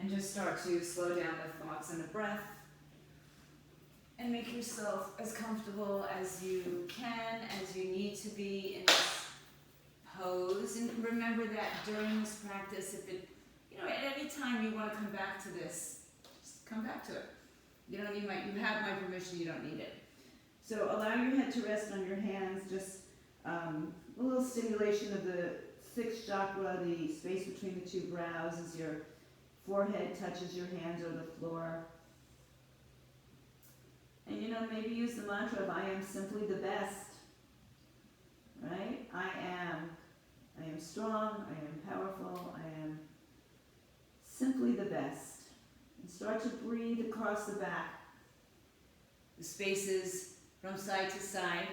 And just start to slow down the thoughts and the breath. And make yourself as comfortable as you can, as you need to be in this pose. And remember that during this practice, if it, at any time you want to come back to this, just come back to it. You have my permission, you don't need it. So allow your head to rest on your hands, just a little stimulation of the sixth chakra, the space between the two brows as your forehead touches your hands or the floor. And maybe use the mantra of I am simply the best, right? I am strong, I am powerful, I am simply the best. And start to breathe across the back, the spaces from side to side,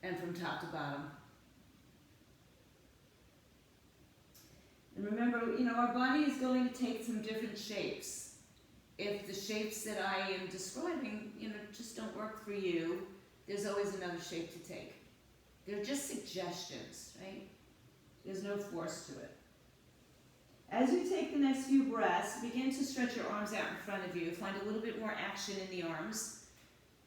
and from top to bottom. And remember, our body is going to take some different shapes. If the shapes that I am describing, just don't work for you, there's always another shape to take. They're just suggestions, right? There's no force to it. As you take the next few breaths, begin to stretch your arms out in front of you. Find a little bit more action in the arms.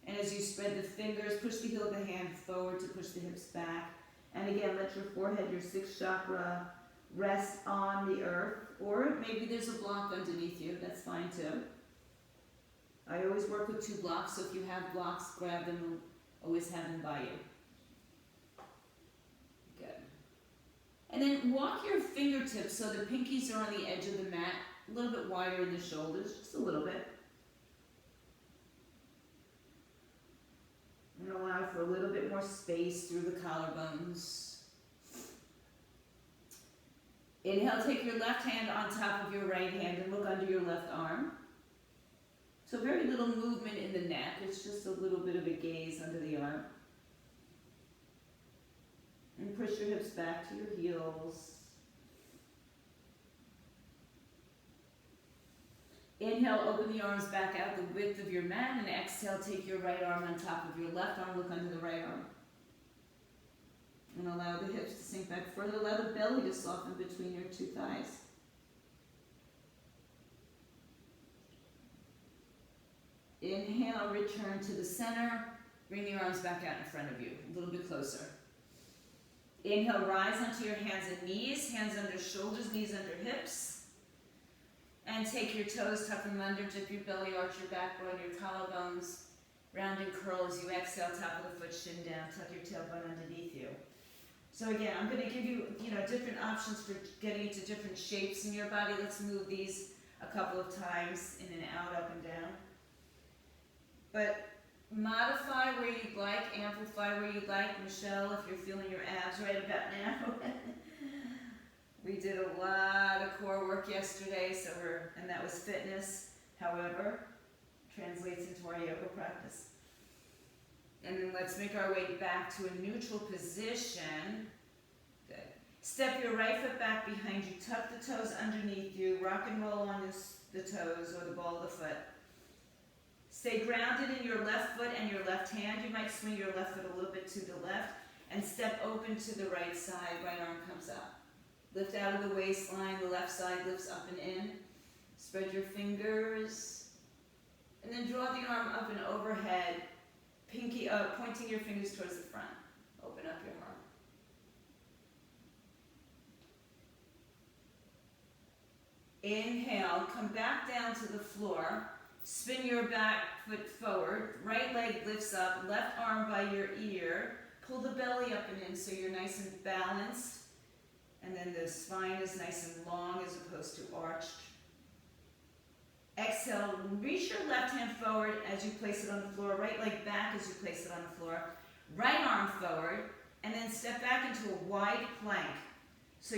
And as you spread the fingers, push the heel of the hand forward to push the hips back. And again, let your forehead, your sixth chakra, rest on the earth. Or maybe there's a block underneath you. That's fine too. I always work with 2 blocks, so if you have blocks, grab them and always have them by you. Good. And then walk your fingertips so the pinkies are on the edge of the mat, a little bit wider in the shoulders, just a little bit. And allow for a little bit more space through the collarbones. Inhale, take your left hand on top of your right hand and look under your left arm. So very little movement in the neck, it's just a little bit of a gaze under the arm. And push your hips back to your heels. Inhale, open the arms back out the width of your mat, and exhale, take your right arm on top of your left arm, look under the right arm. And allow the hips to sink back further, allow the belly to soften between your 2 thighs. Inhale, return to the center. Bring the arms back out in front of you, a little bit closer. Inhale, rise onto your hands and knees, hands under shoulders, knees under hips. And take your toes, tuck them under, dip your belly, arch your backbone, your collarbones, round and curl as you exhale, top of the foot, shin down, tuck your tailbone underneath you. So again, I'm going to give you, different options for getting into different shapes in your body. Let's move these a couple of times, in and out, up and down. But modify where you'd like, amplify where you'd like. Michelle, if you're feeling your abs right about now. We did a lot of core work yesterday, and that was fitness. However, translates into our yoga practice. And then let's make our way back to a neutral position. Good. Step your right foot back behind you. Tuck the toes underneath you. Rock and roll on the toes or the ball of the foot. Stay grounded in your left foot and your left hand. You might swing your left foot a little bit to the left and step open to the right side. Right arm comes up. Lift out of the waistline. The left side lifts up and in. Spread your fingers. And then draw the arm up and overhead. Pinky up, pointing your fingers towards the front. Open up your heart. Inhale, come back down to the floor. Spin your back foot forward. Right leg lifts up, left arm by your ear. Pull the belly up and in so you're nice and balanced. And then the spine is nice and long as opposed to arched. Exhale, reach your left hand forward as you place it on the floor. Right leg back as you place it on the floor. Right arm forward, and then step back into a wide plank. So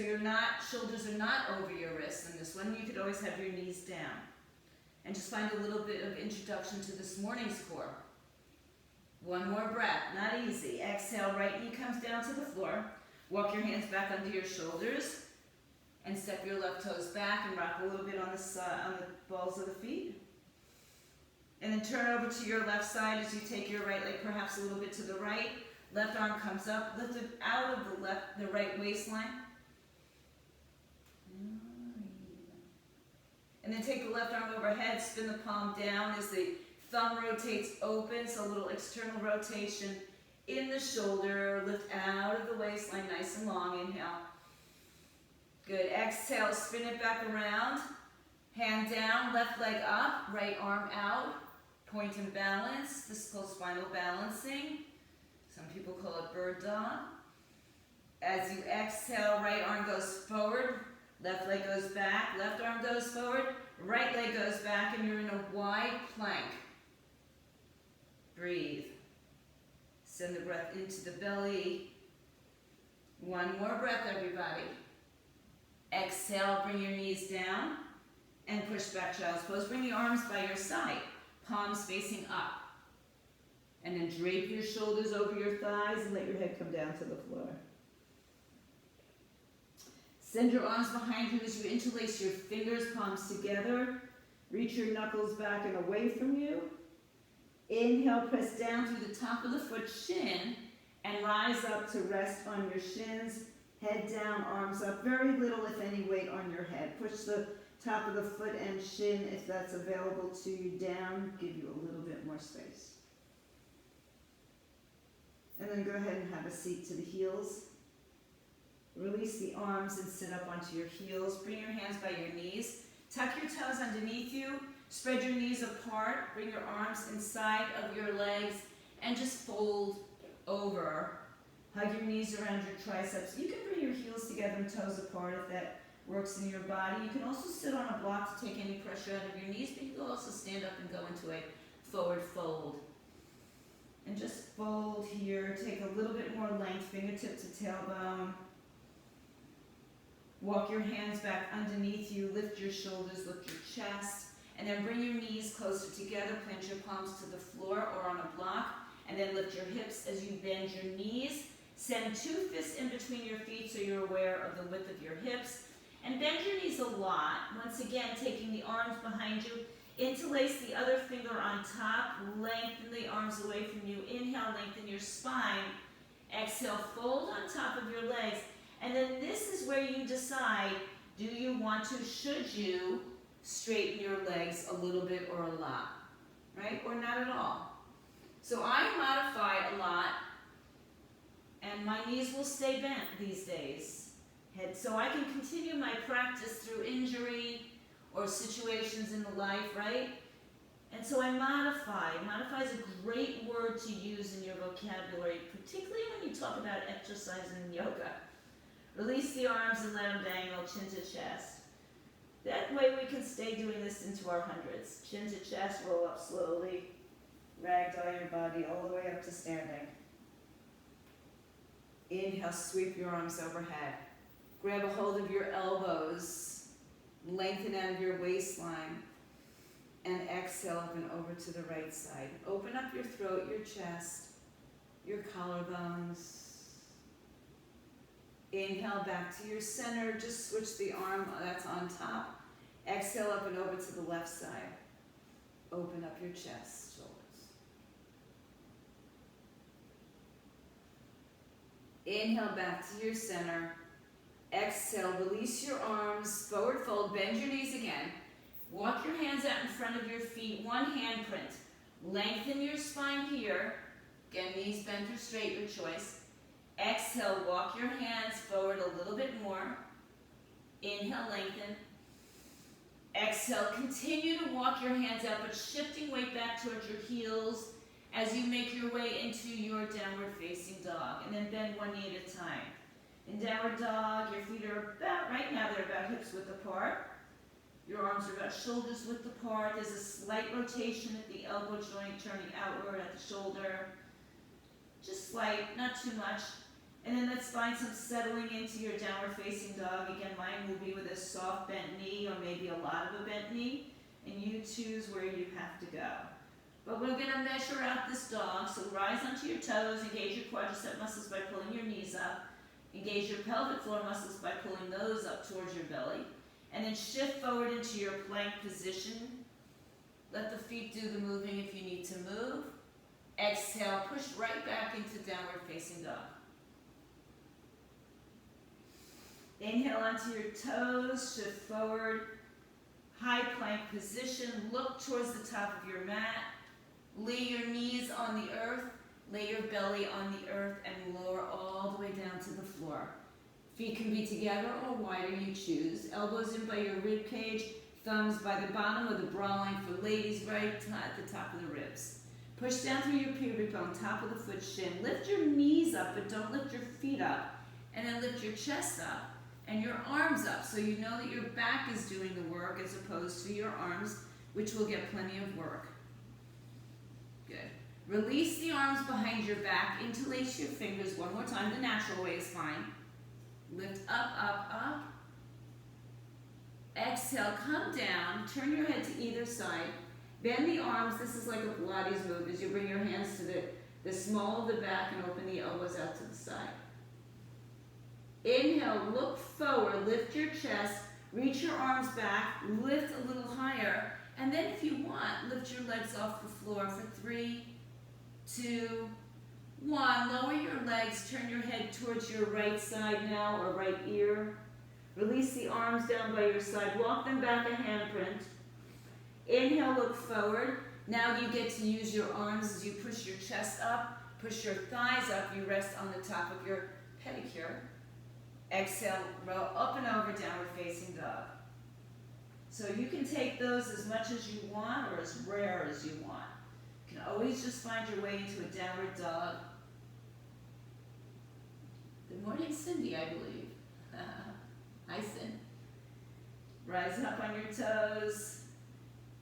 shoulders are not over your wrists in this one. You could always have your knees down. And just find a little bit of introduction to this morning's core. One more breath, not easy. Exhale, right knee comes down to the floor. Walk your hands back under your shoulders. And step your left toes back and rock a little bit on the balls of the feet. And then turn over to your left side as you take your right leg perhaps a little bit to the right. Left arm comes up, lift it out of the right waistline. And then take the left arm overhead, spin the palm down as the thumb rotates open, so a little external rotation in the shoulder. Lift out of the waistline, nice and long. Inhale. Good. Exhale, spin it back around. Hand down, left leg up, right arm out. Point and balance. This is called spinal balancing. Some people call it bird dog. As you exhale, right arm goes forward, left leg goes back, left arm goes forward, right leg goes back, and you're in a wide plank. Breathe. Send the breath into the belly. One more breath, everybody. Exhale, bring your knees down and push back child's pose. Bring the arms by your side, palms facing up. And then drape your shoulders over your thighs and let your head come down to the floor. Send your arms behind you as you interlace your fingers, palms together. Reach your knuckles back and away from you. Inhale, press down through the top of the foot, shin, and rise up to rest on your shins. Head down, arms up. Very little, if any, weight on your head. Push the top of the foot and shin, if that's available to you, down. Give you a little bit more space. And then go ahead and have a seat to the heels. Release the arms and sit up onto your heels. Bring your hands by your knees. Tuck your toes underneath you. Spread your knees apart. Bring your arms inside of your legs and just fold over. Hug your knees around your triceps. You can bring your heels together and toes apart if that works in your body. You can also sit on a block to take any pressure out of your knees, but you can also stand up and go into a forward fold. And just fold here. Take a little bit more length, fingertip to tailbone. Walk your hands back underneath you. Lift your shoulders, lift your chest. And then bring your knees closer together. Plant your palms to the floor or on a block. And then lift your hips as you bend your knees. Send 2 fists in between your feet so you're aware of the width of your hips. And bend your knees a lot. Once again, taking the arms behind you. Interlace the other finger on top. Lengthen the arms away from you. Inhale, lengthen your spine. Exhale, fold on top of your legs. And then this is where you decide, do you want to, should you, straighten your legs a little bit or a lot, right? Or not at all. So I modify a lot, and my knees will stay bent these days. So I can continue my practice through injury or situations in the life, right? And so I modify. Modify is a great word to use in your vocabulary, particularly when you talk about exercise and yoga. Release the arms and let them dangle, chin to chest. That way we can stay doing this into our hundreds. Chin to chest, roll up slowly. Ragdoll your body all the way up to standing. Inhale, sweep your arms overhead. Grab a hold of your elbows. Lengthen out of your waistline. And exhale up and over to the right side. Open up your throat, your chest, your collarbones. Inhale back to your center. Just switch the arm that's on top. Exhale up and over to the left side. Open up your chest, shoulders. Inhale back to your center. Exhale, release your arms, forward fold, bend your knees again. Walk your hands out in front of your feet, one hand print. Lengthen your spine here. Again, knees bent or straight, your choice. Exhale, walk your hands forward a little bit more. Inhale, lengthen. Exhale, continue to walk your hands out, but shifting weight back towards your heels as you make your way into your downward facing dog. And then bend one knee at a time. In downward dog, your feet are about, right now they're about hips width apart. Your arms are about shoulders width apart. There's a slight rotation at the elbow joint, turning outward at the shoulder. Just slight, not too much. And then let's find some settling into your downward facing dog. Again, mine will be with a soft bent knee or maybe a lot of a bent knee. And you choose where you have to go. But we're going to measure out this dog. So rise onto your toes, engage your quadricep muscles by pulling your knees up. Engage your pelvic floor muscles by pulling those up towards your belly. And then shift forward into your plank position. Let the feet do the moving if you need to move. Exhale, push right back into downward facing dog. Inhale onto your toes, shift forward, high plank position, look towards the top of your mat, lay your knees on the earth, lay your belly on the earth, and lower all the way down to the floor. Feet can be together or wider, you choose. Elbows in by your rib cage, thumbs by the bottom of the bra line for ladies, right at the top of the ribs. Push down through your pubic bone, top of the foot, shin. Lift your knees up, but don't lift your feet up. And then lift your chest up and your arms up, so you know that your back is doing the work as opposed to your arms, which will get plenty of work. Good. Release the arms behind your back, interlace your fingers one more time. The natural way is fine. Lift up, up, up. Exhale, come down, turn your head to either side. Bend the arms, this is like a Pilates move, as you bring your hands to the small of the back and open the elbows out to the side. Inhale, look forward, lift your chest, reach your arms back, lift a little higher, and then if you want, lift your legs off the floor for 3, 2, 1. Lower your legs, turn your head towards your right side now, or right ear. Release the arms down by your side, walk them back a handprint. Inhale, look forward. Now you get to use your arms as you push your chest up, push your thighs up, you rest on the top of your pedicure. Exhale, roll up and over, downward facing dog. So you can take those as much as you want or as rare as you want. You can always just find your way into a downward dog. Good morning, Cindy, I believe. Hi, Cindy. Rise up on your toes.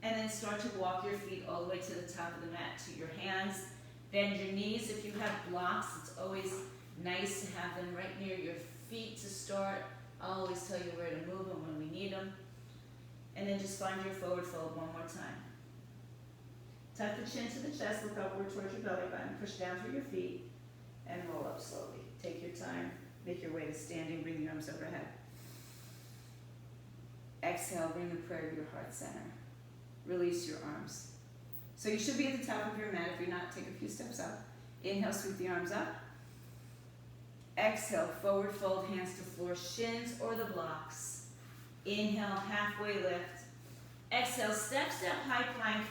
And then start to walk your feet all the way to the top of the mat to your hands. Bend your knees. If you have blocks, it's always nice to have them right near your feet to start. I'll always tell you where to move them when we need them. And then just find your forward fold one more time. Tuck the chin to the chest, look upward towards your belly button, push down through your feet, and roll up slowly. Take your time, make your way to standing, bring the arms overhead. Exhale, bring the prayer to your heart center. Release your arms. So you should be at the top of your mat. If you're not, take a few steps up. Inhale, sweep the arms up. Exhale, forward fold, hands to floor, shins or the blocks. Inhale, halfway lift. Exhale, step, step, high plank.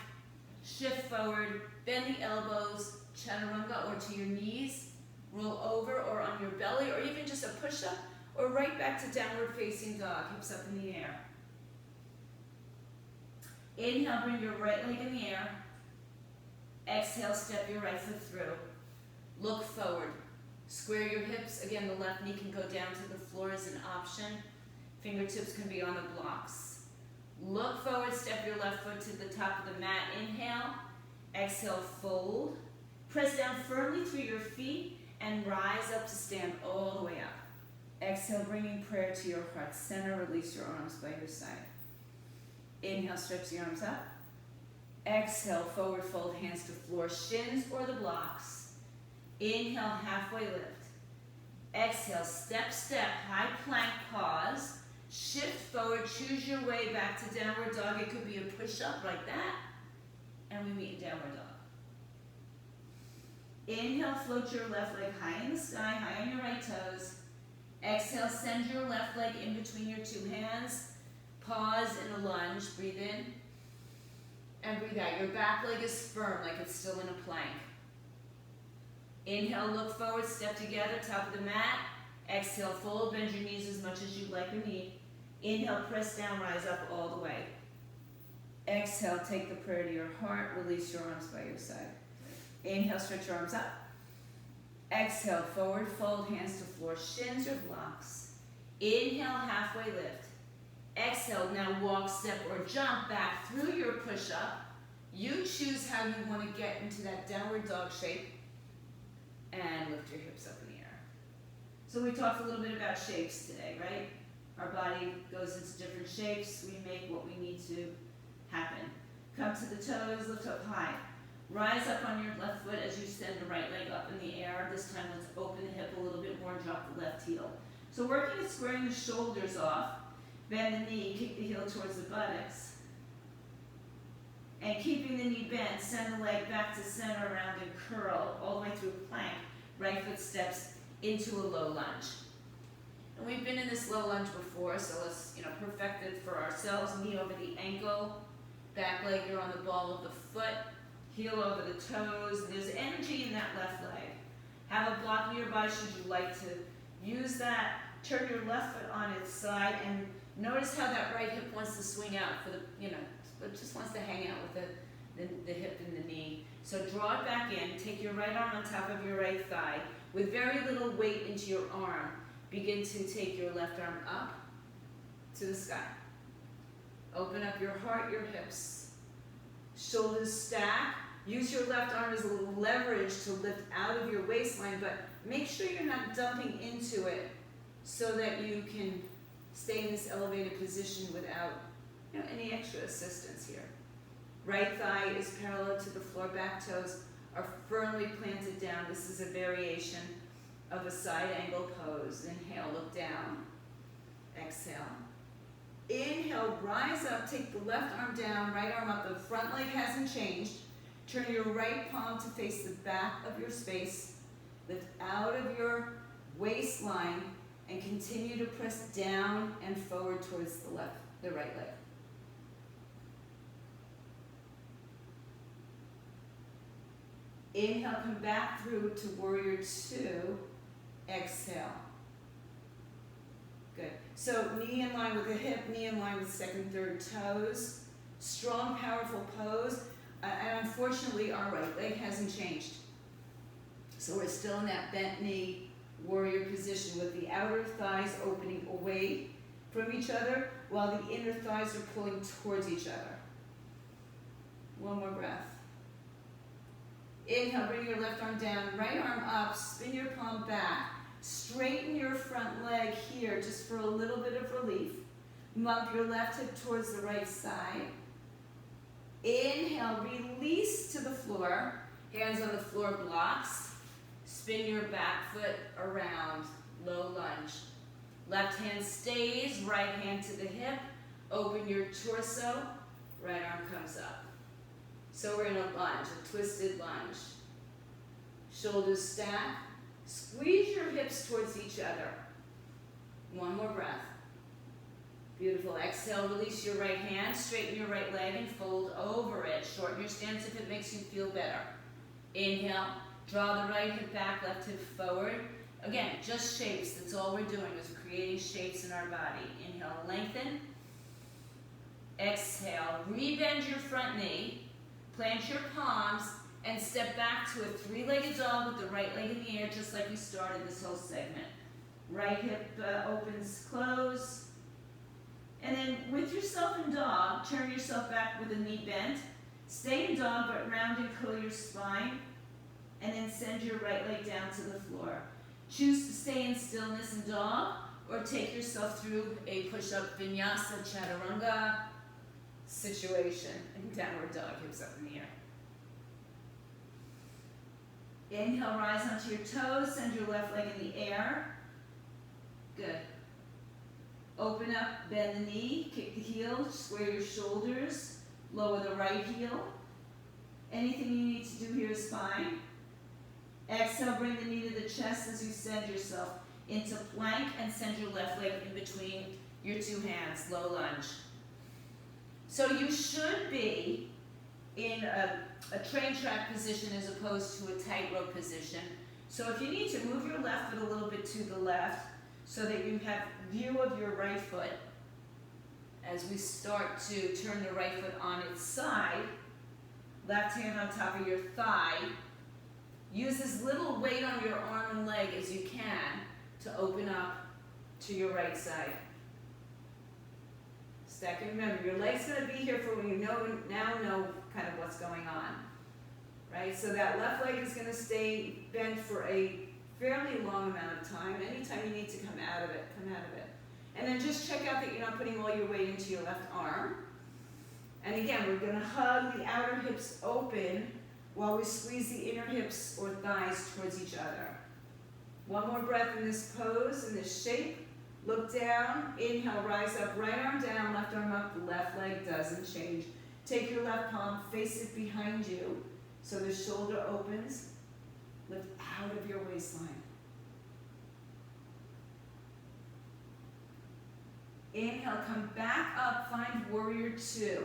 Shift forward, bend the elbows, chaturanga or to your knees. Roll over or on your belly, or even just a push-up, or right back to downward facing dog, hips up in the air. Inhale, bring your right leg in the air. Exhale, step your right foot through. Look forward. Square your hips. Again, the left knee can go down to the floor as an option. Fingertips can be on the blocks. Look forward, step your left foot to the top of the mat. Inhale. Exhale, fold. Press down firmly through your feet and rise up to stand all the way up. Exhale, bringing prayer to your heart center. Release your arms by your side. Inhale, stretch the arms up. Exhale, forward fold, hands to floor, shins or the blocks. Inhale, halfway lift. Exhale, step, step, high plank, pause. Shift forward, choose your way back to downward dog. It could be a push-up like that. And we meet in downward dog. Inhale, float your left leg high in the sky, high on your right toes. Exhale, send your left leg in between your two hands. Pause in a lunge, breathe in, and breathe out. Your back leg is firm, like it's still in a plank. Inhale, look forward, step together, top of the mat. Exhale, fold, bend your knees as much as you'd like or need. Inhale, press down, rise up all the way. Exhale, take the prayer to your heart, release your arms by your side. Inhale, stretch your arms up. Exhale, forward fold, hands to floor, shins or blocks. Inhale, halfway lift. Exhale, now walk, step, or jump back through your push-up. You choose how you want to get into that downward dog shape and lift your hips up in the air. So we talked a little bit about shapes today, right? Our body goes into different shapes. We make what we need to happen. Come to the toes, lift up high. Rise up on your left foot as you send the right leg up in the air. This time let's open the hip a little bit more, drop the left heel. So working at squaring the shoulders off. Bend the knee, kick the heel towards the buttocks. And keeping the knee bent, send the leg back to center around and curl all the way through plank. Right foot steps into a low lunge. And we've been in this low lunge before, so let's, perfect it for ourselves. Knee over the ankle, back leg, you're on the ball of the foot, heel over the toes. There's energy in that left leg. Have a block nearby should you like to use that. Turn your left foot on its side and notice how that right hip wants to swing out for the, it just wants to hang out with the hip and the knee. So draw it back in, take your right arm on top of your right thigh. With very little weight into your arm, begin to take your left arm up to the sky. Open up your heart, your hips. Shoulders stack. Use your left arm as a little leverage to lift out of your waistline, but make sure you're not dumping into it so that you can stay in this elevated position without any extra assistance here. Right thigh is parallel to the floor, back toes are firmly planted down. This is a variation of a side angle pose. Inhale, look down. Exhale. Inhale, rise up, take the left arm down, right arm up. The front leg hasn't changed. Turn your right palm to face the back of your space. Lift out of your waistline and continue to press down and forward towards the right leg. Inhale, come back through to warrior two. Exhale. Good. So knee in line with the hip, knee in line with second, third toes. Strong, powerful pose. And unfortunately, our right leg hasn't changed. So we're still in that bent knee warrior position with the outer thighs opening away from each other while the inner thighs are pulling towards each other. One more breath. Inhale, bring your left arm down, right arm up, spin your palm back. Straighten your front leg here just for a little bit of relief. Bump your left hip towards the right side. Inhale, release to the floor. Hands on the floor blocks. Spin your back foot around, low lunge. Left hand stays, right hand to the hip. Open your torso, right arm comes up. So we're in a lunge, a twisted lunge. Shoulders stack. Squeeze your hips towards each other. One more breath. Beautiful. Exhale, release your right hand, straighten your right leg and fold over it. Shorten your stance if it makes you feel better. Inhale, draw the right hip back, left hip forward. Again, just shapes. That's all we're doing is creating shapes in our body. Inhale, lengthen. Exhale, rebend your front knee. Plant your palms and step back to a three-legged dog with the right leg in the air, just like we started this whole segment. Right hip opens, close. And then with yourself in dog, turn yourself back with a knee bent. Stay in dog, but round and curl your spine. And then send your right leg down to the floor. Choose to stay in stillness in dog, or take yourself through a push-up vinyasa chaturanga situation in downward dog, hips up in the air. Inhale, rise onto your toes, send your left leg in the air. Good. Open up, bend the knee, kick the heel, square your shoulders, lower the right heel. Anything you need to do here is fine. Exhale, bring the knee to the chest as you send yourself into plank and send your left leg in between your two hands, low lunge. So you should be in a train track position as opposed to a tightrope position. So if you need to, move your left foot a little bit to the left so that you have view of your right foot. As we start to turn the right foot on its side, left hand on top of your thigh. Use as little weight on your arm and leg as you can to open up to your right side. Stack and remember, your leg's going to be here for when you now know kind of what's going on. Right? So that left leg is going to stay bent for a fairly long amount of time. Anytime you need to come out of it, come out of it. And then just check out that you're not putting all your weight into your left arm. And again, we're going to hug the outer hips open while we squeeze the inner hips or thighs towards each other. One more breath in this pose, in this shape. Look down, inhale, rise up, right arm down, left arm up, left leg doesn't change. Take your left palm, face it behind you, so the shoulder opens. Lift out of your waistline. Inhale, come back up, find warrior two.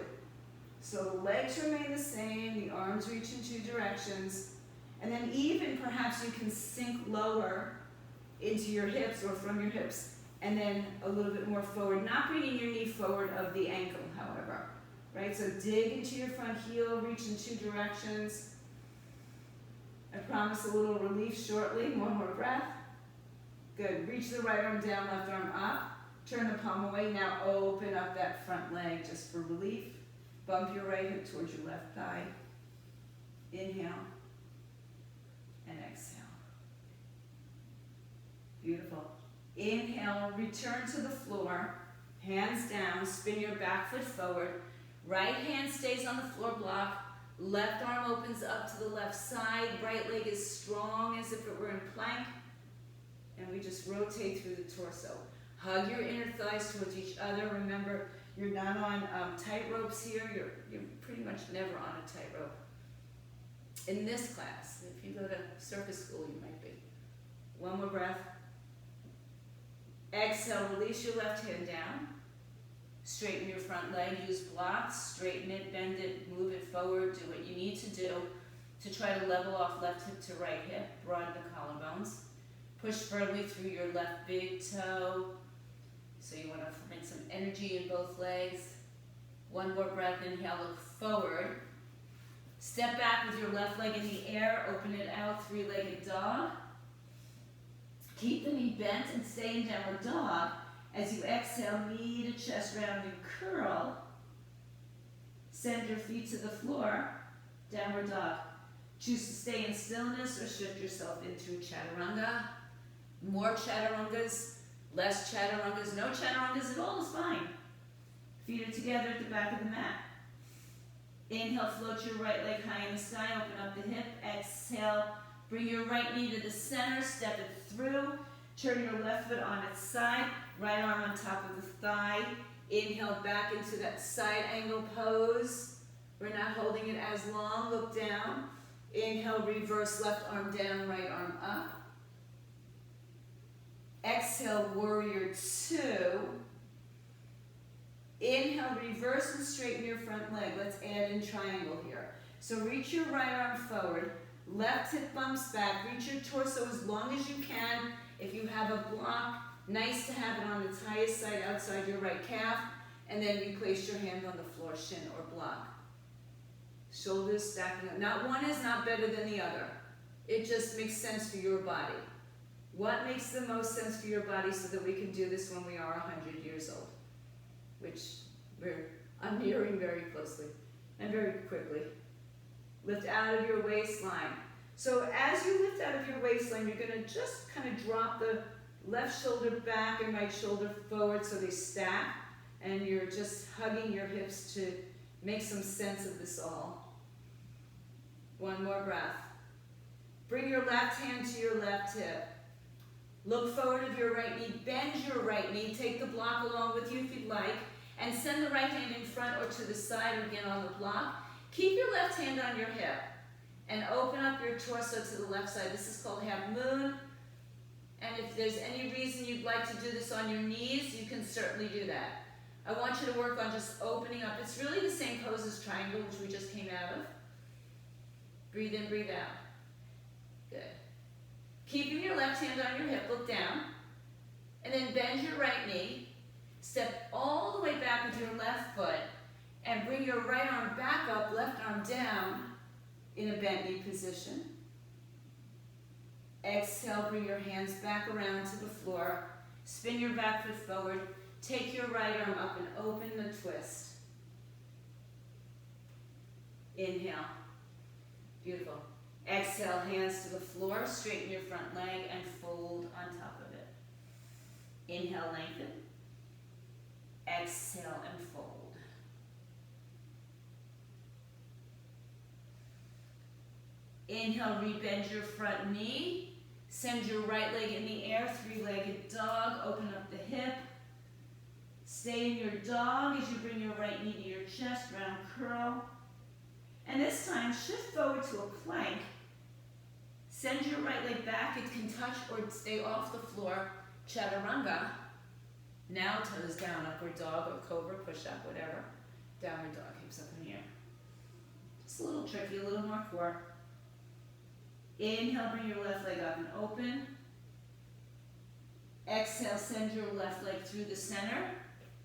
So the legs remain the same, the arms reach in two directions, and then even perhaps you can sink lower into your hips or from your hips, and then a little bit more forward, not bringing your knee forward of the ankle, however. Right, so dig into your front heel, reach in two directions. I promise a little relief shortly, one more breath. Good, reach the right arm down, left arm up. Turn the palm away, now open up that front leg just for relief. Bump your right hip towards your left thigh. Inhale and exhale. Beautiful. Inhale, return to the floor, hands down, spin your back foot forward. Right hand stays on the floor block, left arm opens up to the left side, right leg is strong as if it were in plank, and we just rotate through the torso. Hug your inner thighs towards each other. Remember, you're not on tight ropes here, you're pretty much never on a tightrope. In this class, if you go to circus school, you might be. One more breath. Exhale, release your left hand down. Straighten your front leg, use blocks, straighten it, bend it, move it forward, do what you need to do to try to level off left hip to right hip, broaden the collarbones. Push firmly through your left big toe. So you want to find some energy in both legs. One more breath, inhale, look forward. Step back with your left leg in the air, open it out, three-legged dog. Keep the knee bent and stay in downward dog. As you exhale, knee to chest round and curl. Send your feet to the floor, downward dog. Choose to stay in stillness or shift yourself into chaturanga. More chaturangas, less chaturangas, no chaturangas at all is fine. Feet are together at the back of the mat. Inhale, float your right leg high in the sky, open up the hip. Exhale, bring your right knee to the center, step it through. Turn your left foot on its side, right arm on top of the thigh. Inhale back into that side angle pose. We're not holding it as long, look down. Inhale, reverse, left arm down, right arm up. Exhale, warrior two. Inhale, reverse and straighten your front leg. Let's add in triangle here. So reach your right arm forward, left hip bumps back, reach your torso as long as you can. If you have a block, nice to have it on its highest side outside your right calf, and then you place your hand on the floor, shin or block. Shoulders stacking up. Not one is not better than the other. It just makes sense for your body. What makes the most sense for your body so that we can do this when we are 100 years old? Which I'm nearing very closely and very quickly. Lift out of your waistline. So as you lift out of your waistline, you're going to just kind of drop the left shoulder back and right shoulder forward so they stack, and you're just hugging your hips to make some sense of this all. One more breath. Bring your left hand to your left hip. Look forward of your right knee, bend your right knee, take the block along with you if you'd like, and send the right hand in front or to the side again on the block. Keep your left hand on your hip and open up your torso to the left side. This is called half moon. And if there's any reason you'd like to do this on your knees, you can certainly do that. I want you to work on just opening up. It's really the same pose as triangle, which we just came out of. Breathe in, breathe out. Good. Keeping your left hand on your hip, look down, and then bend your right knee. Step all the way back with your left foot, and bring your right arm back up, left arm down in a bent knee position. Exhale, bring your hands back around to the floor. Spin your back foot forward. Take your right arm up and open the twist. Inhale. Beautiful. Exhale, hands to the floor. Straighten your front leg and fold on top of it. Inhale, lengthen. Exhale and fold. Inhale, rebend your front knee. Send your right leg in the air, three-legged dog. Open up the hip. Stay in your dog as you bring your right knee to your chest, round curl. And this time, shift forward to a plank. Send your right leg back. It can touch or stay off the floor, chaturanga. Now toes down, upward dog or cobra, push up, whatever. Downward dog, hips up in the air. Just a little tricky, a little more core. Inhale, bring your left leg up and open. Exhale, send your left leg through the center.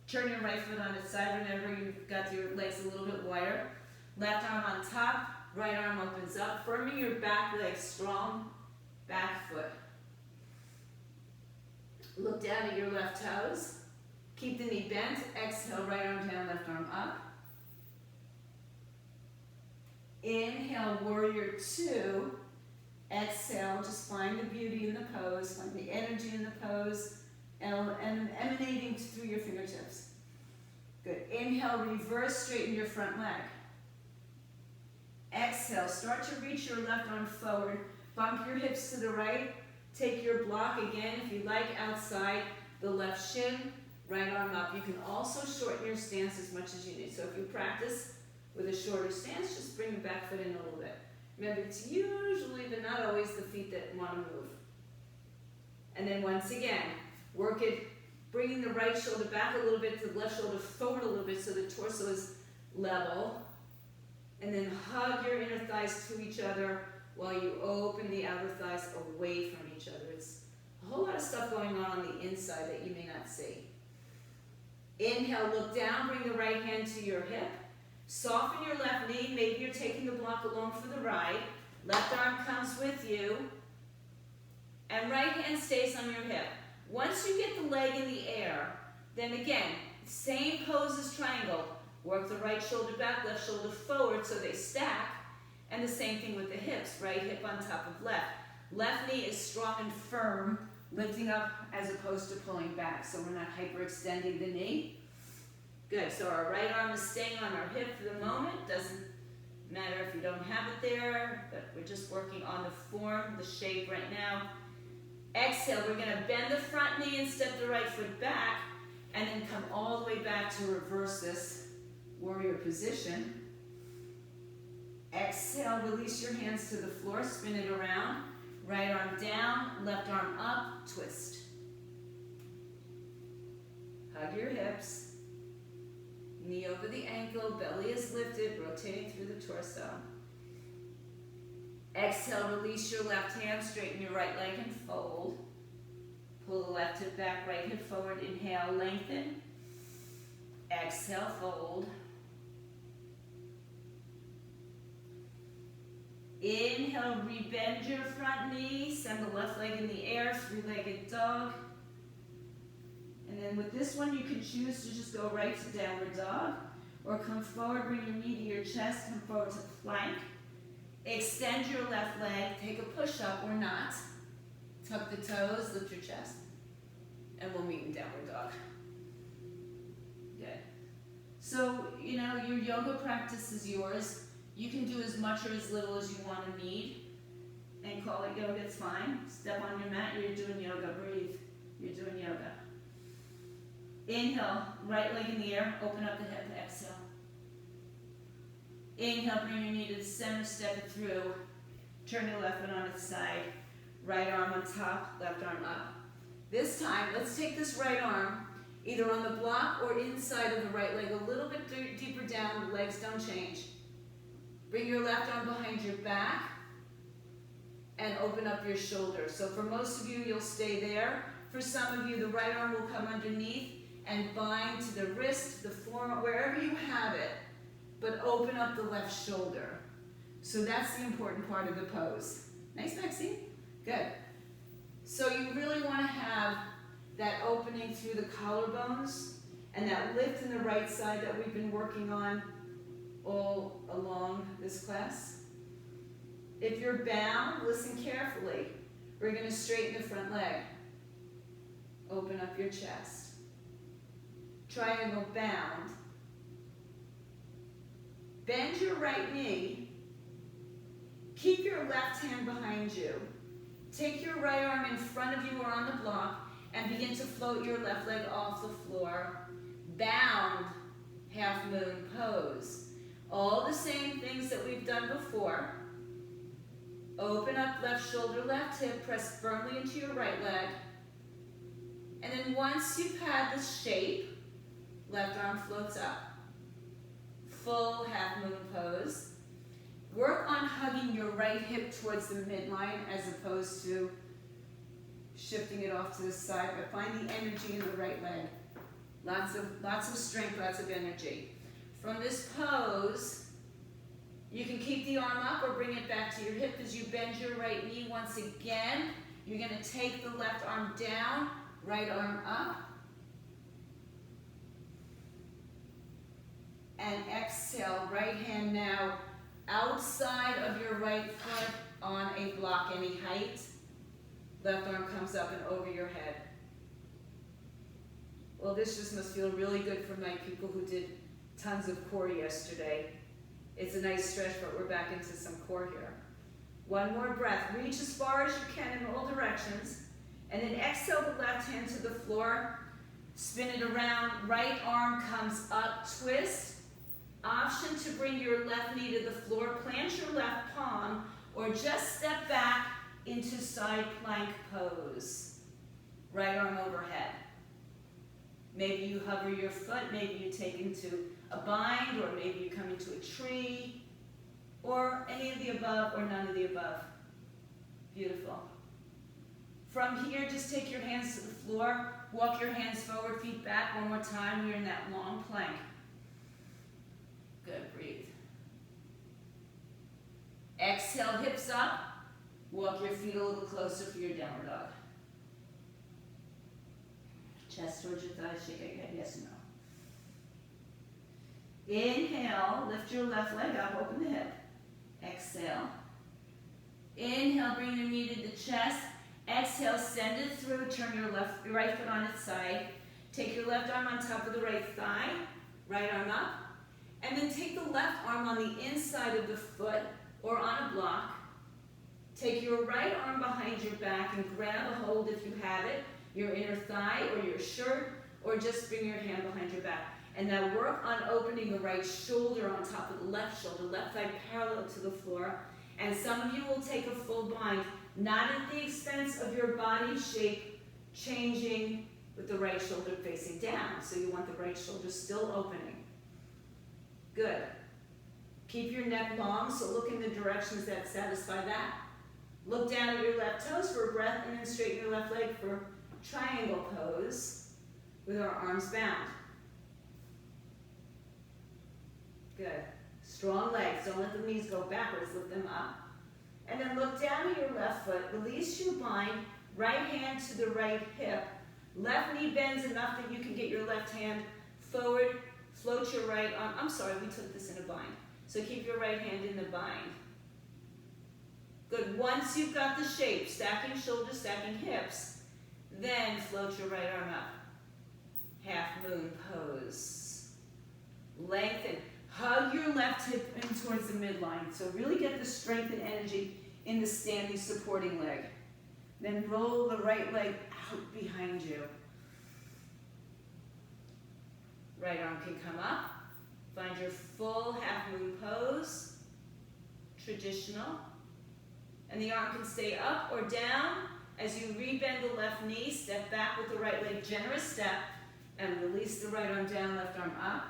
Turn your right foot on its side. Remember, you've got your legs a little bit wider. Left arm on top, right arm opens up. Firming your back leg strong, back foot. Look down at your left toes. Keep the knee bent. Exhale, right arm down, left arm up. Inhale, warrior two. Exhale, just find the beauty in the pose, find the energy in the pose, and emanating through your fingertips. Good. Inhale, reverse, straighten your front leg. Exhale, start to reach your left arm forward. Bump your hips to the right. Take your block again, if you like, outside the left shin, right arm up. You can also shorten your stance as much as you need. So if you practice with a shorter stance, just bring the back foot in a little bit. Remember, it's usually, but not always, the feet that want to move. And then once again, work it, bringing the right shoulder back a little bit, to the left shoulder forward a little bit so the torso is level. And then hug your inner thighs to each other while you open the outer thighs away from each other. It's a whole lot of stuff going on the inside that you may not see. Inhale, look down, bring the right hand to your hip. Soften your left knee. Maybe you're taking the block along for the ride. Left arm comes with you. And right hand stays on your hip. Once you get the leg in the air, then again, same pose as triangle. Work the right shoulder back, left shoulder forward so they stack. And the same thing with the hips. Right hip on top of left. Left knee is strong and firm, lifting up as opposed to pulling back. So we're not hyperextending the knee. Good, so our right arm is staying on our hip for the moment. Doesn't matter if you don't have it there, but we're just working on the form, the shape right now. Exhale, we're gonna bend the front knee and step the right foot back, and then come all the way back to reverse this warrior position. Exhale, release your hands to the floor, spin it around. Right arm down, left arm up, twist. Hug your hips. Knee over the ankle, belly is lifted, rotating through the torso. Exhale, release your left hand, straighten your right leg and fold. Pull the left hip back, right hip forward, inhale, lengthen. Exhale, fold. Inhale, rebend your front knee, send the left leg in the air, three-legged dog. And then with this one, you can choose to just go right to downward dog, or come forward, bring your knee to your chest, come forward to plank. Extend your left leg, take a push-up or not. Tuck the toes, lift your chest, and we'll meet in downward dog. Good. So, you know, your yoga practice is yours. You can do as much or as little as you want to need, and call it yoga, it's fine. Step on your mat, you're doing yoga, breathe. You're doing yoga. Inhale, right leg in the air, open up the hip, exhale. Inhale, bring your knee to the center, step it through. Turn your left foot on its side. Right arm on top, left arm up. This time, let's take this right arm, either on the block or inside of the right leg, a little bit deeper down, the legs don't change. Bring your left arm behind your back and open up your shoulders. So for most of you, you'll stay there. For some of you, the right arm will come underneath and bind to the wrist, the forearm, wherever you have it, but open up the left shoulder. So that's the important part of the pose. Nice, Maxine? Good. So you really want to have that opening through the collarbones and that lift in the right side that we've been working on all along this class. If you're bound, listen carefully. We're going to straighten the front leg. Open up your chest. Triangle bound. Bend your right knee. Keep your left hand behind you. Take your right arm in front of you or on the block and begin to float your left leg off the floor. Bound half moon pose. All the same things that we've done before. Open up left shoulder, left hip, press firmly into your right leg. And then once you've had the shape, left arm floats up. Full half moon pose. Work on hugging your right hip towards the midline as opposed to shifting it off to the side, but find the energy in the right leg. Lots of strength, lots of energy. From this pose, you can keep the arm up or bring it back to your hip as you bend your right knee once again. You're going to take the left arm down, right arm up. And exhale, right hand now outside of your right foot on a block any height. Left arm comes up and over your head. Well, this just must feel really good for my people who did tons of core yesterday. It's a nice stretch, but we're back into some core here. One more breath. Reach as far as you can in all directions. And then exhale the left hand to the floor. Spin it around. Right arm comes up. Twist. Option to bring your left knee to the floor. Plant your left palm or just step back into side plank pose. Right arm overhead. Maybe you hover your foot, maybe you take into a bind, or maybe you come into a tree, or any of the above or none of the above. Beautiful. From here, just take your hands to the floor, walk your hands forward, feet back. One more time, we're in that long plank. Good, breathe. Exhale, hips up. Walk your feet a little closer for your downward dog. Chest towards your thighs, shake your head, yes or no. Inhale, lift your left leg up, open the hip. Exhale. Inhale, bring your knee to the chest. Exhale, send it through, turn your right foot on its side. Take your left arm on top of the right thigh, right arm up. And then take the left arm on the inside of the foot or on a block. Take your right arm behind your back and grab a hold if you have it, your inner thigh or your shirt, or just bring your hand behind your back. And now work on opening the right shoulder on top of the left shoulder, left thigh parallel to the floor. And some of you will take a full bind, not at the expense of your body shape changing with the right shoulder facing down. So you want the right shoulder still opening. Good. Keep your neck long, so look in the directions that satisfy that. Look down at your left toes for a breath, and then straighten your left leg for triangle pose with our arms bound. Good. Strong legs. Don't let the knees go backwards. Lift them up. And then look down at your left foot. Release your bind. Right hand to the right hip. Left knee bends enough that you can get your left hand forward. Float your right arm. I'm sorry, we took this in a bind. So keep your right hand in the bind. Good. Once you've got the shape, stacking shoulders, stacking hips, then float your right arm up. Half moon pose. Lengthen. Hug your left hip in towards the midline. So really get the strength and energy in the standing supporting leg. Then roll the right leg out behind you. Right arm can come up. Find your full half moon pose. Traditional. And the arm can stay up or down. As you rebend the left knee, step back with the right leg, generous step, and release the right arm down, left arm up.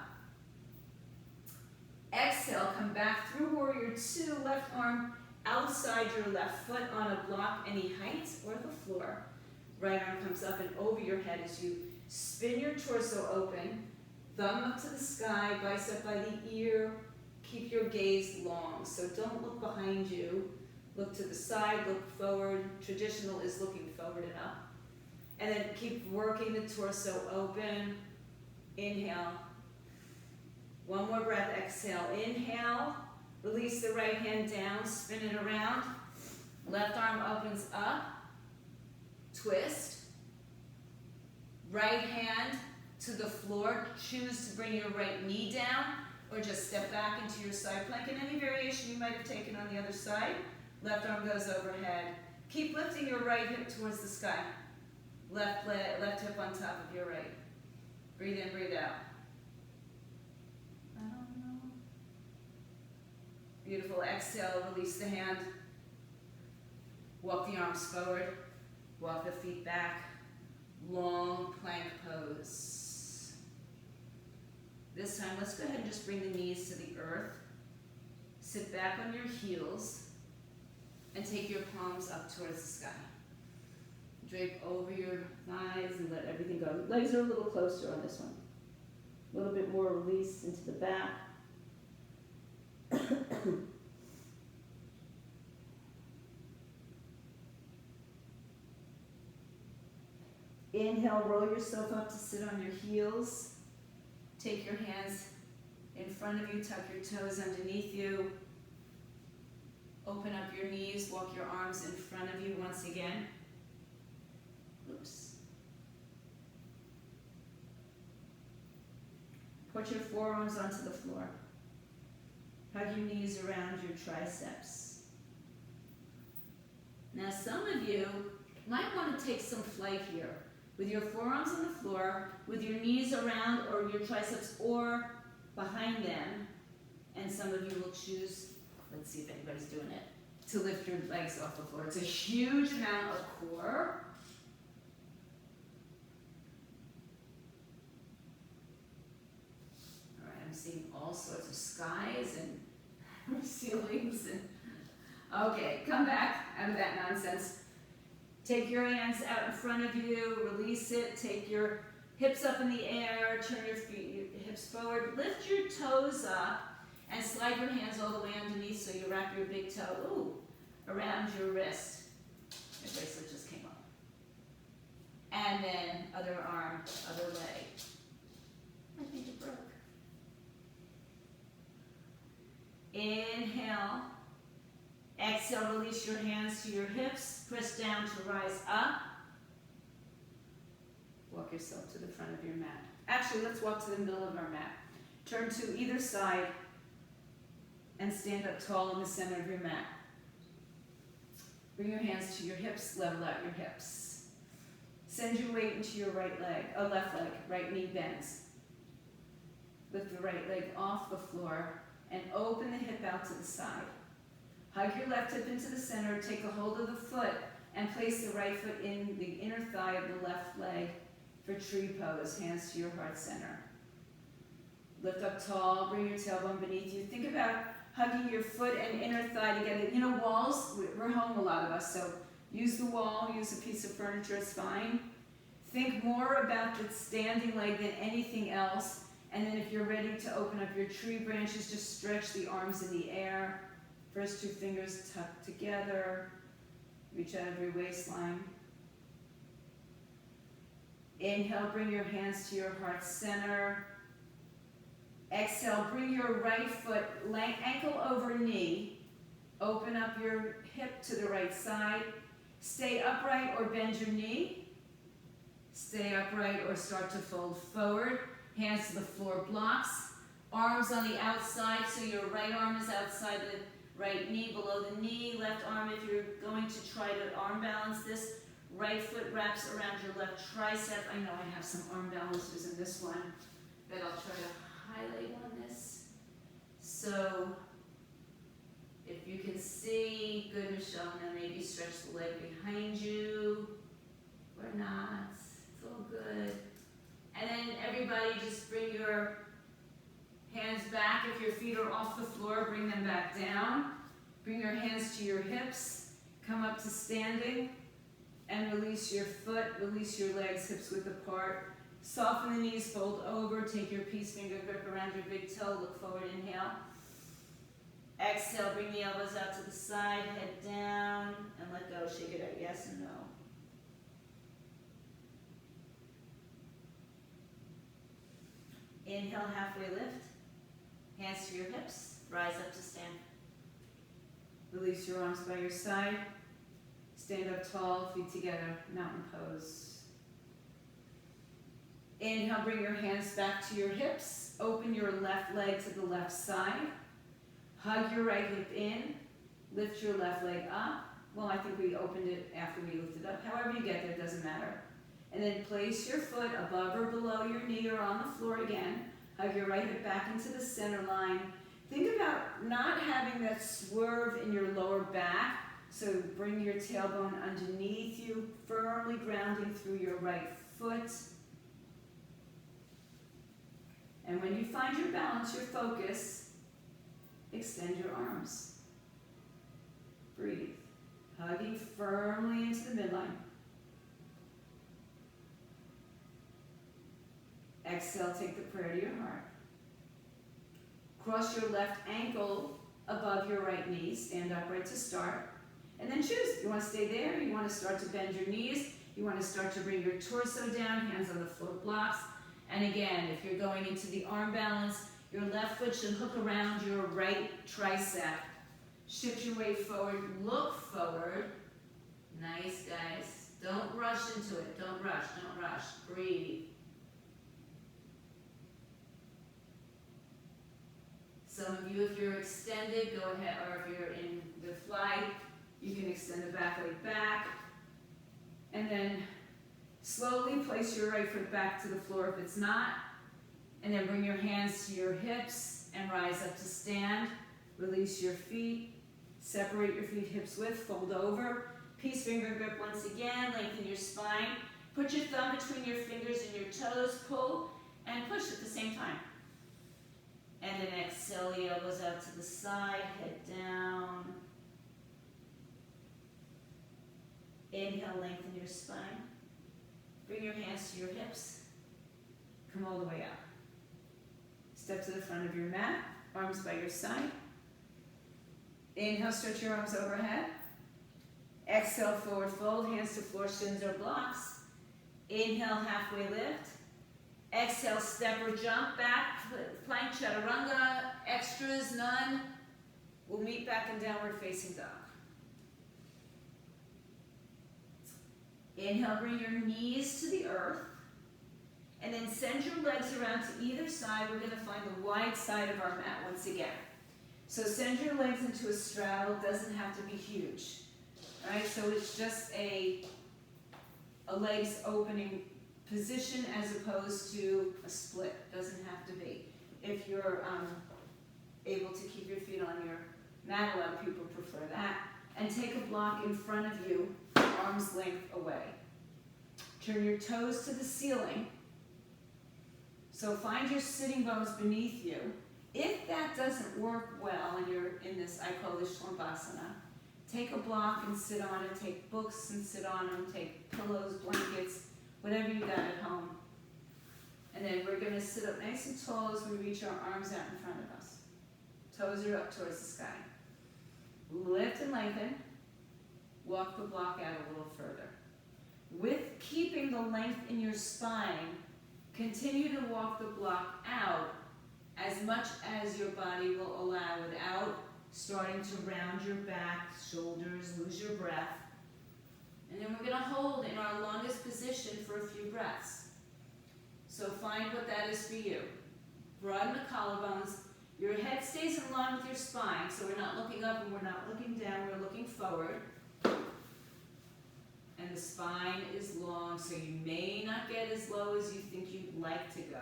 Exhale, come back through warrior two, left arm outside your left foot on a block, any height or the floor. Right arm comes up and over your head as you spin your torso open, thumb up to the sky, bicep by the ear. Keep your gaze long, so don't look behind you. Look to the side, look forward. Traditional is looking forward and up. And then keep working the torso open. Inhale. One more breath, exhale. Inhale, release the right hand down, spin it around. Left arm opens up, twist. Right hand to the floor. Choose to bring your right knee down or just step back into your side plank. And any variation you might have taken on the other side. Left arm goes overhead. Keep lifting your right hip towards the sky. Left hip on top of your right. Breathe in, breathe out. Beautiful. Exhale, release the hand. Walk the arms forward. Walk the feet back. long plank pose. This time, let's go ahead and just bring the knees to the earth. Sit back on your heels and take your palms up towards the sky. Drape over your thighs and let everything go. Legs are a little closer on this one. A little bit more release into the back. Inhale, roll yourself up to sit on your heels. Take your hands in front of you, tuck your toes underneath you. Open up your knees, walk your arms in front of you once again. Oops. Put your forearms onto the floor. Hug your knees around your triceps. Now some of you might want to take some flight here. With your forearms on the floor, with your knees around or your triceps or behind them, and some of you will choose, let's see if anybody's doing it, to lift your legs off the floor. It's a huge amount of core. All right, I'm seeing all sorts of skies and ceilings. Okay, come back out of that nonsense. Take your hands out in front of you, release it, take your hips up in the air, turn your hips forward, lift your toes up, and slide your hands all the way underneath so you wrap your big toe around your wrist. Your bracelet just came up. And then other arm, other leg. I think it broke. Inhale. Exhale, release your hands to your hips. Press down to rise up. Walk yourself to the front of your mat. Actually, let's walk to the middle of our mat. Turn to either side and stand up tall in the center of your mat. Bring your hands to your hips, level out your hips. Send your weight into your left leg, right knee bends. Lift the right leg off the floor and open the hip out to the side. Hug your left hip into the center, take a hold of the foot, and place the right foot in the inner thigh of the left leg for tree pose, hands to your heart center. Lift up tall, bring your tailbone beneath you. Think about hugging your foot and inner thigh together. You know, walls, we're home a lot of us, so use the wall, use a piece of furniture, it's fine. Think more about the standing leg than anything else, and then if you're ready to open up your tree branches, just stretch the arms in the air. First two fingers tucked together. Reach out of your waistline. Inhale, bring your hands to your heart center. Exhale, bring your right foot ankle over knee. Open up your hip to the right side. Stay upright or bend your knee. Stay upright or start to fold forward. Hands to the floor blocks. Arms on the outside, so your right arm is outside the right knee, below the knee. Left arm, if you're going to try to arm balance this, right foot wraps around your left tricep. I know I have some arm balancers in this one, but I'll try to highlight on this. So, if you can see, good, Michelle, now maybe stretch the leg behind you, or not, it's all good. And then everybody just bring your hands back. If your feet are off the floor, bring them back down. Bring your hands to your hips. Come up to standing and release your foot. Release your legs, hips width apart. Soften the knees, fold over. Take your peace finger grip around your big toe. Look forward, inhale. Exhale, bring the elbows out to the side, head down, and let go. Shake it out, yes and no. Inhale, halfway lift. Hands to your hips, rise up to stand. Release your arms by your side. Stand up tall, feet together, mountain pose. Inhale, bring your hands back to your hips. Open your left leg to the left side. Hug your right hip in. Lift your left leg up. Well, I think we opened it after we lifted up. However you get there, doesn't matter. And then place your foot above or below your knee or on the floor again. Hug your right hip back into the center line. Think about not having that swerve in your lower back. So bring your tailbone underneath you, firmly grounding through your right foot. And when you find your balance, your focus, extend your arms. Breathe. Hugging firmly into the midline. Exhale, take the prayer to your heart. Cross your left ankle above your right knee. Stand upright to start. And then choose. You want to stay there? You want to start to bend your knees? You want to start to bring your torso down, hands on the floor blocks. And again, if you're going into the arm balance, your left foot should hook around your right tricep. Shift your weight forward. Look forward. Nice, guys. Don't rush into it. Don't rush. Don't rush. Breathe. Some of you, if you're extended, go ahead, or if you're in the flight, you can extend the back leg back. And then slowly place your right foot back to the floor if it's not. And then bring your hands to your hips and rise up to stand. Release your feet. Separate your feet hips width, fold over. Peace finger grip once again, lengthen your spine. Put your thumb between your fingers and your toes, pull and push at the same time. And then exhale, the elbows out to the side, head down. Inhale, lengthen your spine. Bring your hands to your hips. Come all the way up. Step to the front of your mat, arms by your side. Inhale, stretch your arms overhead. Exhale, forward fold, hands to floor, shins or blocks. Inhale, halfway lift. Exhale, step or jump back, plank, chaturanga, extras, none. We'll meet back in downward facing dog. Inhale, bring your knees to the earth. And then send your legs around to either side. We're going to find the wide side of our mat once again. So send your legs into a straddle. It doesn't have to be huge. All right, so it's just a legs opening position as opposed to a split. Doesn't have to be. If you're able to keep your feet on your mat, a lot of people prefer that. And take a block in front of you, arm's length away. Turn your toes to the ceiling. So find your sitting bones beneath you. If that doesn't work well and you're in this, I call this Shlambasana, take a block and sit on it, take books and sit on them, take pillows, blankets, whatever you got at home. And then we're going to sit up nice and tall as we reach our arms out in front of us. Toes are up towards the sky. Lift and lengthen. Walk the block out a little further. With keeping the length in your spine, continue to walk the block out as much as your body will allow without starting to round your back, shoulders, lose your breath. And then we're going to hold in our longest position for a few breaths. So find what that is for you. Broaden the collarbones. Your head stays in line with your spine, so we're not looking up and we're not looking down, we're looking forward. And the spine is long, so you may not get as low as you think you'd like to go.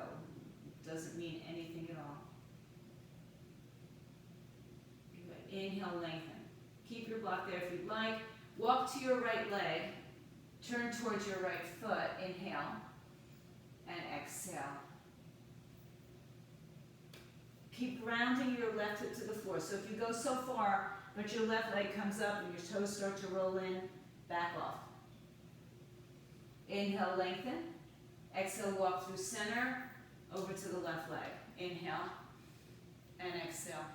Doesn't mean anything at all. Inhale, lengthen. Keep your block there if you'd like. Walk to your right leg. Turn towards your right foot. Inhale. And exhale. Keep grounding your left hip to the floor. So if you go so far, but your left leg comes up and your toes start to roll in, back off. Inhale, lengthen. Exhale, walk through center, over to the left leg. Inhale and exhale.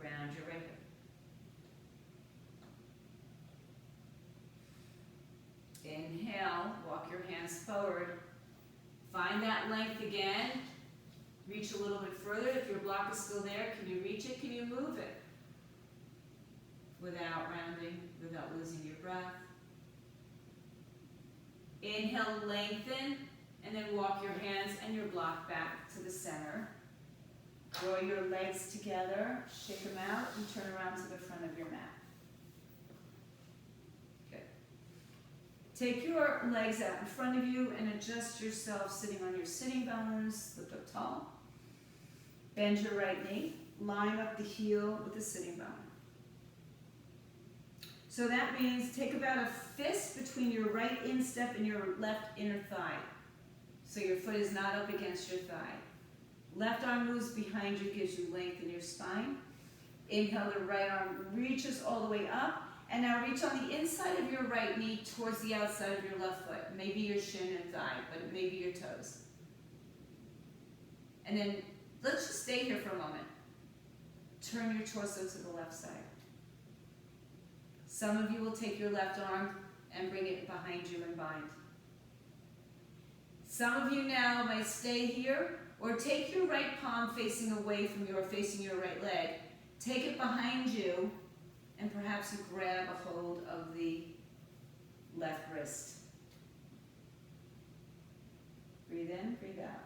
Ground your right hip. Inhale, walk your hands forward. Find that length again. Reach a little bit further. If your block is still there, can you reach it? Can you move it? Without rounding, without losing your breath. Inhale, lengthen, and then walk your hands and your block back to the center. Draw your legs together, shake them out, and turn around to the front of your mat. Good. Take your legs out in front of you and adjust yourself sitting on your sitting bones. Look up tall. Bend your right knee. Line up the heel with the sitting bone. So that means take about a fist between your right instep and your left inner thigh. So your foot is not up against your thigh. Left arm moves behind you, gives you length in your spine. Inhale, the right arm reaches all the way up. And now reach on the inside of your right knee towards the outside of your left foot. Maybe your shin and thigh, but it may be your toes. And then let's just stay here for a moment. Turn your torso to the left side. Some of you will take your left arm and bring it behind you and bind. Some of you now might stay here, or take your right palm facing away from facing your right leg. Take it behind you, and perhaps you grab a hold of the left wrist. Breathe in, breathe out.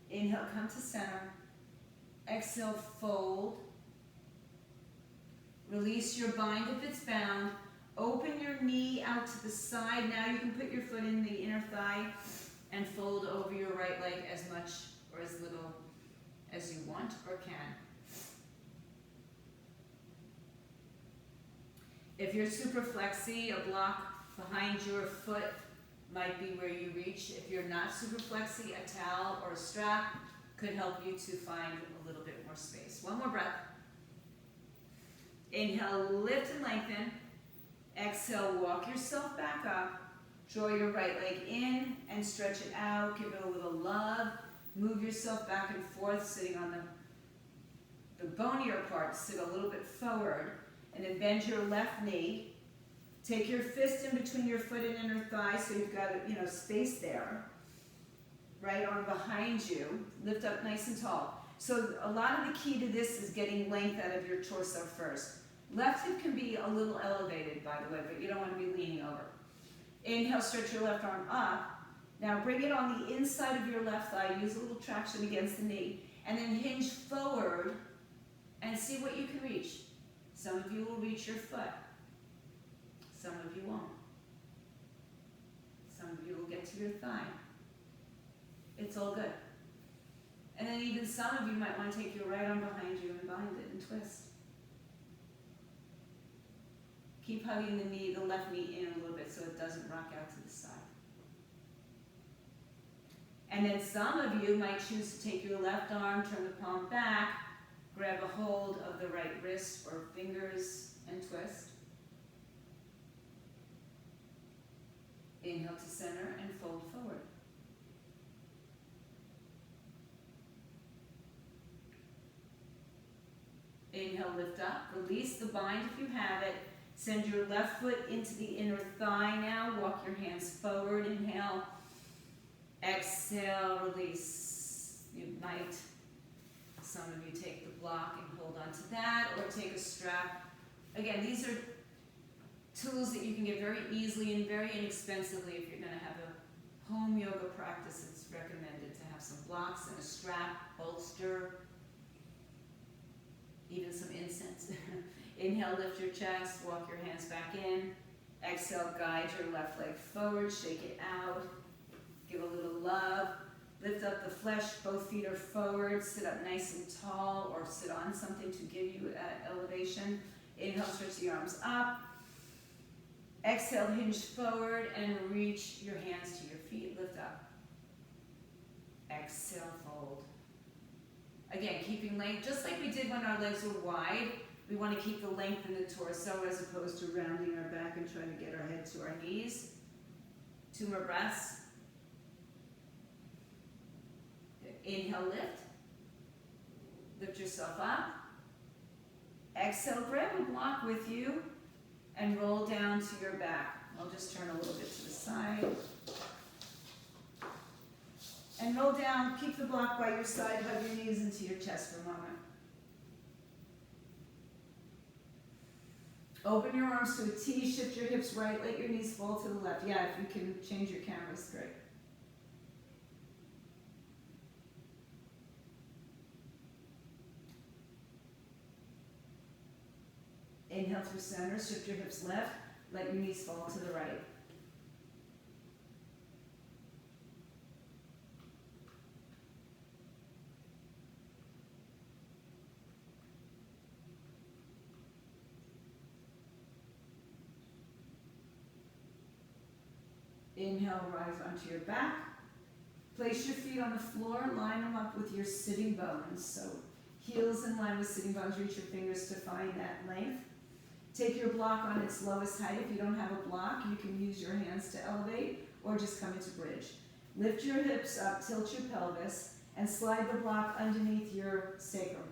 Inhale, come to center. Exhale, fold. Release your bind if it's bound. Open your knee out to the side. Now you can put your foot in the inner thigh and fold over your right leg as much or as little as you want or can. If you're super flexy, a block behind your foot might be where you reach. If you're not super flexy, a towel or a strap could help you to find a little bit more space. One more breath. Inhale, lift and lengthen. Exhale, walk yourself back up. Draw your right leg in and stretch it out. Give it a little love. Move yourself back and forth, sitting on the bonier part. Sit a little bit forward. And then bend your left knee. Take your fist in between your foot and inner thigh so you've got space there. Right arm behind you. Lift up nice and tall. So a lot of the key to this is getting length out of your torso first. Left hip can be a little elevated, by the way, but you don't want to be leaning over. Inhale, stretch your left arm up. Now bring it on the inside of your left thigh. Use a little traction against the knee. And then hinge forward and see what you can reach. Some of you will reach your foot. Some of you won't. Some of you will get to your thigh. It's all good. And then even some of you might want to take your right arm behind you and bind it and twist. Keep hugging the left knee in a little bit so it doesn't rock out to the side. And then some of you might choose to take your left arm, turn the palm back, grab a hold of the right wrist or fingers and twist. Inhale to center and fold forward. Inhale, lift up. Release the bind if you have it. Send your left foot into the inner thigh now. Walk your hands forward. Inhale. Exhale, release. You might, some of you take the block and hold on to that, or take a strap. Again, these are tools that you can get very easily and very inexpensively. If you're going to have a home yoga practice, it's recommended to have some blocks and a strap, bolster, even some incense. Inhale, lift your chest, walk your hands back in. Exhale, guide your left leg forward, shake it out. Give a little love. Lift up the flesh, both feet are forward. Sit up nice and tall, or sit on something to give you elevation. Inhale, stretch the arms up. Exhale, hinge forward and reach your hands to your feet. Lift up. Exhale, fold. Again, keeping length, just like we did when our legs were wide. We want to keep the length in the torso as opposed to rounding our back and trying to get our head to our knees. 2 more breaths. Inhale, lift. Lift yourself up. Exhale, grab a block with you and roll down to your back. I'll just turn a little bit to the side. And roll down, keep the block by your side, hug your knees into your chest for a moment. Open your arms to a T, shift your hips right, let your knees fall to the left. Yeah, if you can change your cameras, great. Inhale through center, shift your hips left, let your knees fall to the right. Inhale, rise onto your back. Place your feet on the floor, line them up with your sitting bones. So heels in line with sitting bones, reach your fingers to find that length. Take your block on its lowest height. If you don't have a block, you can use your hands to elevate or just come into bridge. Lift your hips up, tilt your pelvis, and slide the block underneath your sacrum.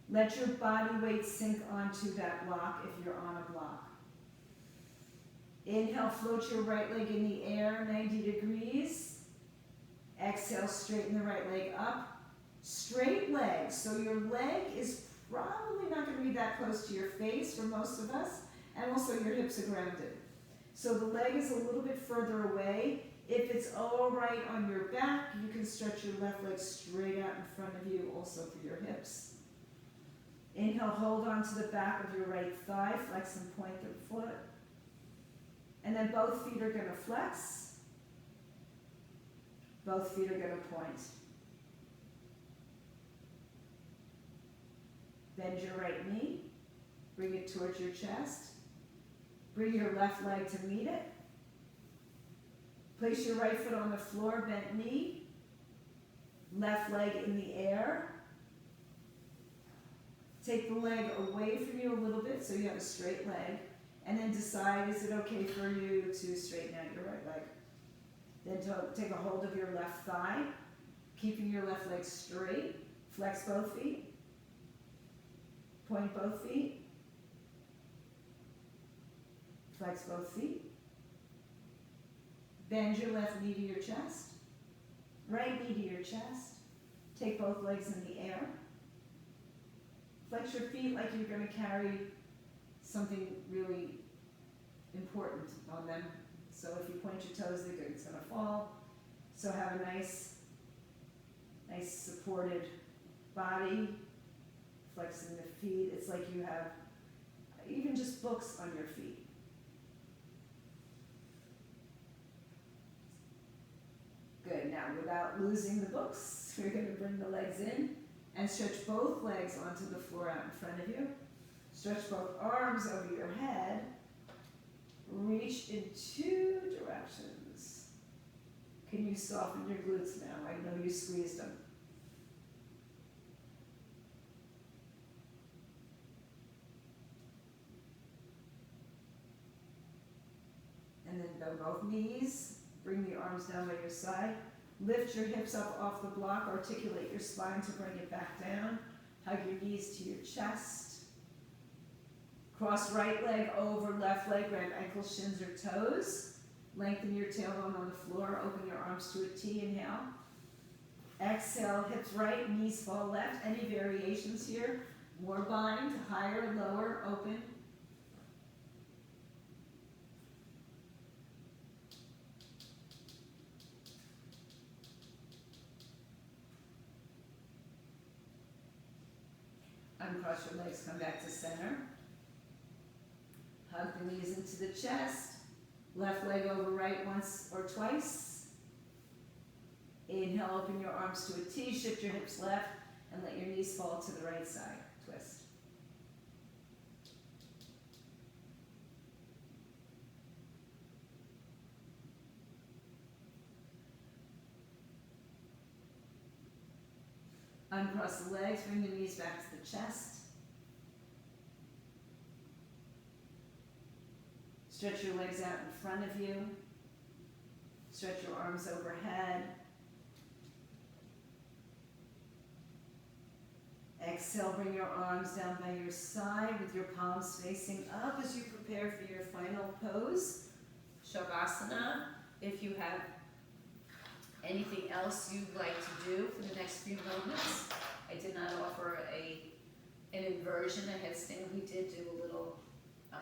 Let your body weight sink onto that block if you're on a block. Inhale, float your right leg in the air, 90 degrees. Exhale, straighten the right leg up. Straight legs, so your leg is probably not going to be that close to your face for most of us, and also your hips are grounded. So the leg is a little bit further away. If it's all right on your back, you can stretch your left leg straight out in front of you, also for your hips. Inhale, hold on to the back of your right thigh, flex and point the foot. And then both feet are going to flex. Both feet are going to point. Bend your right knee. Bring it towards your chest. Bring your left leg to meet it. Place your right foot on the floor, bent knee. Left leg in the air. Take the leg away from you a little bit so you have a straight leg. And then decide, is it okay for you to straighten out your right leg? Then take a hold of your left thigh, keeping your left leg straight. Flex both feet. Point both feet. Flex both feet. Bend your left knee to your chest. Right knee to your chest. Take both legs in the air. Flex your feet like you're going to carry something really important on them. So if you point your toes, it's going to fall. So have a nice supported body. Flexing the feet. It's like you have even just books on your feet. Good. Now, without losing the books, you're going to bring the legs in and stretch both legs onto the floor out in front of you. Stretch both arms over your head. Reach in two directions. Can you soften your glutes now? I know you squeezed them. And then bend both knees. Bring the arms down by your side. Lift your hips up off the block. Articulate your spine to bring it back down. Hug your knees to your chest. Cross right leg over left leg. Grab ankles, shins, or toes. Lengthen your tailbone on the floor. Open your arms to a T. Inhale. Exhale, hips right, knees fall left. Any variations here? More bind, higher, lower, open. Uncross your legs, come back to center. Hug the knees into the chest. Left leg over right once or twice. Inhale, open your arms to a T, shift your hips left, and let your knees fall to the right side. Twist. Uncross the legs, bring the knees back to the chest. Stretch your legs out in front of you. Stretch your arms overhead. Exhale, bring your arms down by your side with your palms facing up as you prepare for your final pose, Shavasana. If you have anything else you'd like to do for the next few moments, I did not offer an inversion, a headstand. We did do a little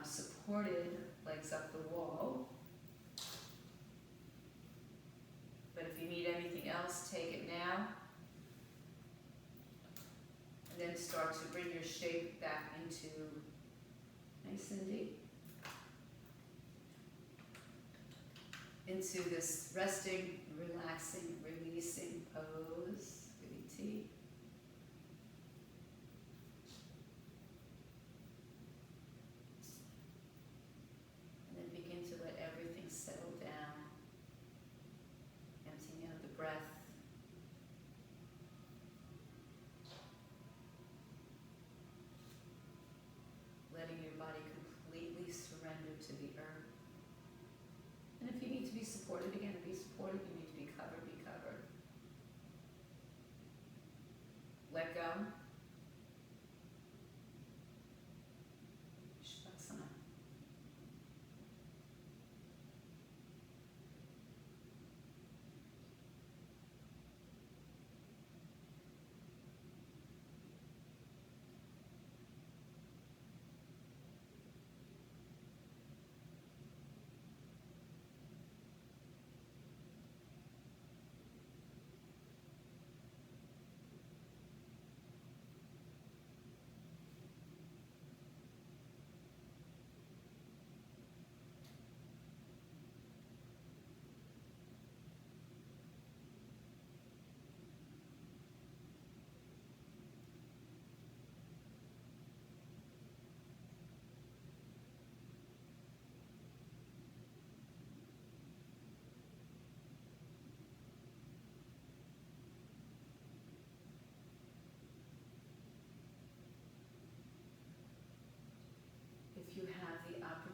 supported legs up the wall. But if you need anything else, take it now. And then start to bring your shape back into nice and deep. Into this resting, relaxing, releasing pose. Good T. And then begin to let everything settle down.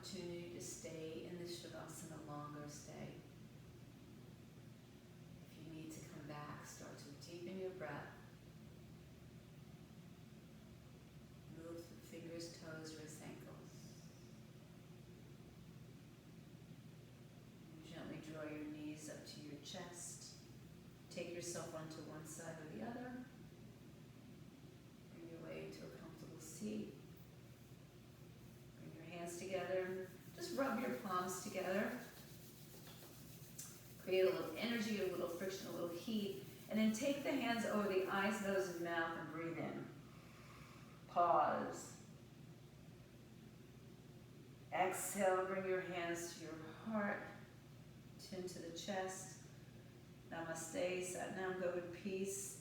opportunity to stay in this Shavasana longer, stay. If you need to come back, start to deepen your breath. Move through fingers, toes, wrists, ankles. And gently draw your knees up to your chest. Take yourself onto one side or the other. Bring your way to a comfortable seat. Bring your hands together. Just rub your palms together. Create a little energy, a little friction, a little heat. And then take the hands over the eyes, nose, and mouth and breathe in. Pause. Exhale, bring your hands to your heart, chin to the chest. Namaste, Sat Nam, go in peace.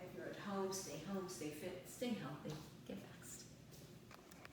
If you're at home, stay fit, stay healthy.